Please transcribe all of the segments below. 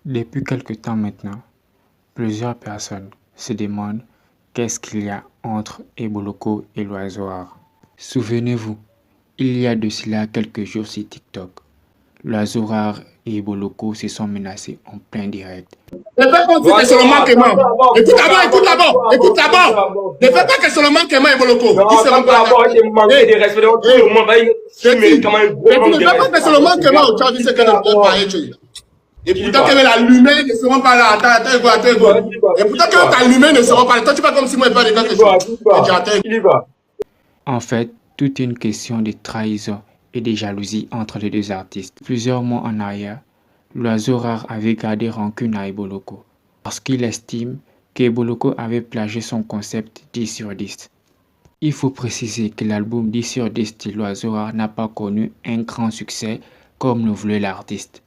Depuis quelque temps maintenant, plusieurs personnes se demandent qu'est-ce qu'il y a entre Eboloko et l'oiseau rare. Souvenez-vous, il y a de cela quelques jours sur TikTok, l'oiseau rare et Eboloko se sont menacés en plein direct. Ne fais pas que c'est le manquement. Écoute d'abord. Ne fais pas que c'est le manquement, Eboloko. Non, tu ne fais pas que c'est le manquement. Tu as dit ce que ne peut pas être. Et pourtant que l'allumé ne seront pas là. Attends. Et pourtant que t'allumé ne seront pas là. Toi, tu parles comme si moi, je parle de quelque chose. Il y va. En fait, toute une question de trahison et de jalousie entre les deux artistes. Plusieurs mois en arrière, l'oiseau rare avait gardé rancune à Eboloko parce qu'il estime qu'Eboloko avait plagié son concept 10 sur 10. Il faut préciser que l'album 10 sur 10 de l'oiseau rare n'a pas connu un grand succès comme le voulait l'artiste.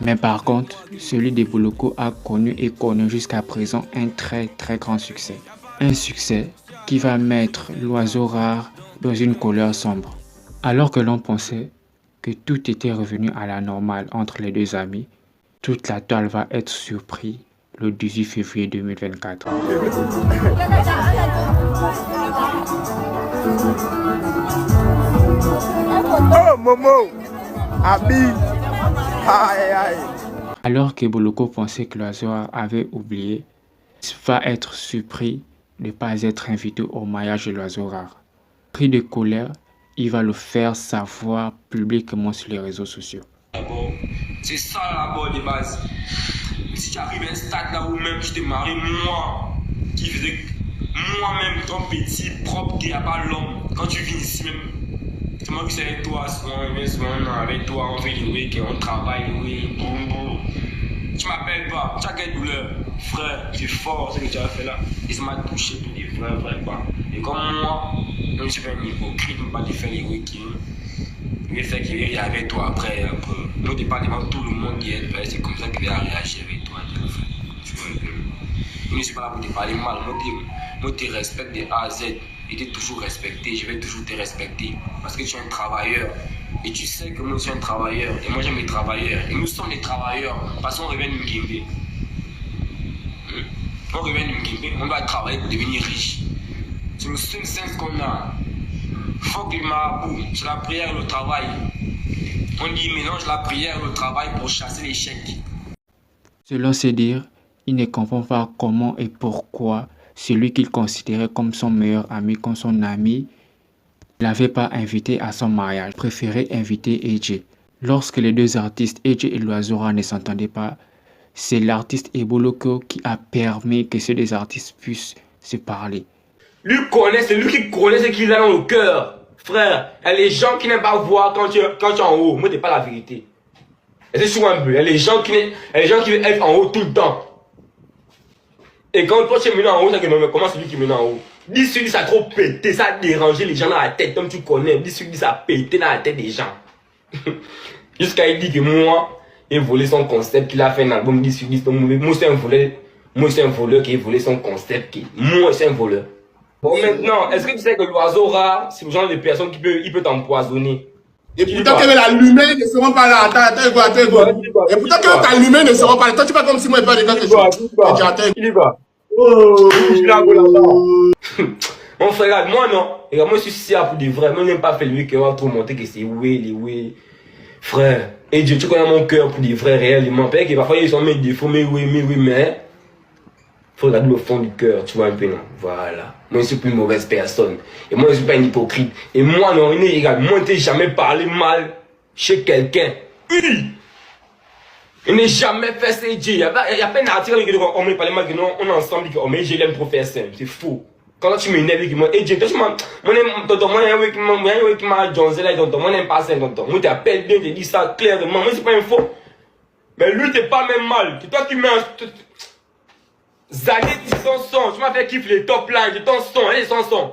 Mais par contre, celui d'Eboloko a connu et connaît jusqu'à présent un très grand succès. Un succès qui va mettre l'oiseau rare dans une couleur sombre. Alors que l'on pensait que tout était revenu à la normale entre les deux amis, toute la toile va être surprise le 18 février 2024. Oh, Momo! Abi! Aïe. Alors qu'Eboloko pensait que l'oiseau avait oublié, il va être surpris de ne pas être invité au mariage de l'oiseau rare. Pris de colère, il va le faire savoir publiquement sur les réseaux sociaux. C'est ça la bonne de base. Si tu arrives à un stade là où même je t'ai marié, moi, qui faisais moi-même ton petit propre qui n'a pas l'homme, quand tu viens ici même, c'est moi qui suis avec toi, souvent avec toi, on fait les week-ends, on travaille, oui, boum. Tu m'appelles pas, tu as quelle douleur, frère, c'est fort ce que tu as fait là, et ça m'a touché pour des vrais quoi. Et comme moi, je me suis fait un hypocrite, je ne peux pas te faire les week-ends. Le fait qu'il est avec toi après, un peu. Nous, départ devant tout le monde hier, c'est comme ça qu'il a réagi avec toi. Tu vois un peu. Je ne suis pas là pour te parler mal. Moi, je te respecte de A à Z. Et tu es toujours respecté. Je vais toujours te respecter. Parce que tu es un travailleur. Et tu sais que moi, je suis un travailleur. Et moi, j'aime les travailleurs. Et nous sommes des travailleurs. Parce qu'on revient d'une Guinée. On revient d'une Guinée. On doit travailler pour devenir riche. C'est le seul sens qu'on a. Faut que le marabout, c'est la prière et le travail. On dit mélange la prière et le travail pour chasser l'échec. Selon ses dires, il ne comprend pas comment et pourquoi celui qu'il considérait comme son meilleur ami, comme son ami, ne l'avait pas invité à son mariage, préférait inviter AJ. Lorsque les deux artistes, AJ et l'oiseau rare, ne s'entendaient pas, c'est l'artiste Eboloko qui a permis que ces deux artistes puissent se parler. C'est lui qui connaît ce qu'il a dans le cœur. Frère, il y a les gens qui n'aiment pas voir quand tu es en haut. Moi, c'est pas la vérité. Et c'est souvent un peu. Il y a les gens qui veulent être en haut tout le temps. Et quand toi tu es mené en haut, ça que comment c'est lui qui est mené en haut? 10 sur 10, ça a trop pété, ça a dérangé les gens dans la tête, comme tu connais. 10 sur 10, ça a pété dans la tête des gens. Jusqu'à il dit que moi, il volé son concept, qu'il a fait un album 10 sur 10. Donc, moi, c'est un voleur qui a volé son concept. Moi, c'est un voleur. Bon, maintenant, est-ce que tu sais que l'oiseau rare, c'est le genre de personne qui peut t'empoisonner? Et pourtant que l'allumé ne seront pas là. Attends. Et pourtant que t'allumé ne seront pas là. Toi, tu parles comme si moi, je parle de quelque chose. Il y va. Oh, je suis là, mon frère, moi non. Et moi, je suis ici pour de vrai. Moi, je n'aime pas faire lui qui va trop montrer que c'est oui. Frère, et Dieu, tu connais mon cœur pour de vrai, réellement. Peut-être que parfois, ils sont mes défauts, mais mais. Faut regarder le fond du cœur, tu vois un peu, non? Voilà. Moi, je suis plus une mauvaise personne. Et moi, je suis pas un hypocrite. Et moi, non, regarde, moi, je n'ai jamais parlé mal chez quelqu'un. Je n'ai jamais fait ça, il y a pas un article qui dit qu'on me parle mal, que non, on est ensemble, qu'on me je l'aime trop faire simple. C'est faux. Quand tu m'énerves, moi, et Dieu, moi, qui m'a Johnson là, moi, n'aime pas ça, moi, t'appelles bien, tu dis ça clairement. Moi, c'est pas un faux. Mais lui, t'es pas même mal. C'est toi qui mets un. Zanet, c'est son son. Tu m'as fait kiffer les top lines de ton son. Allez, son son.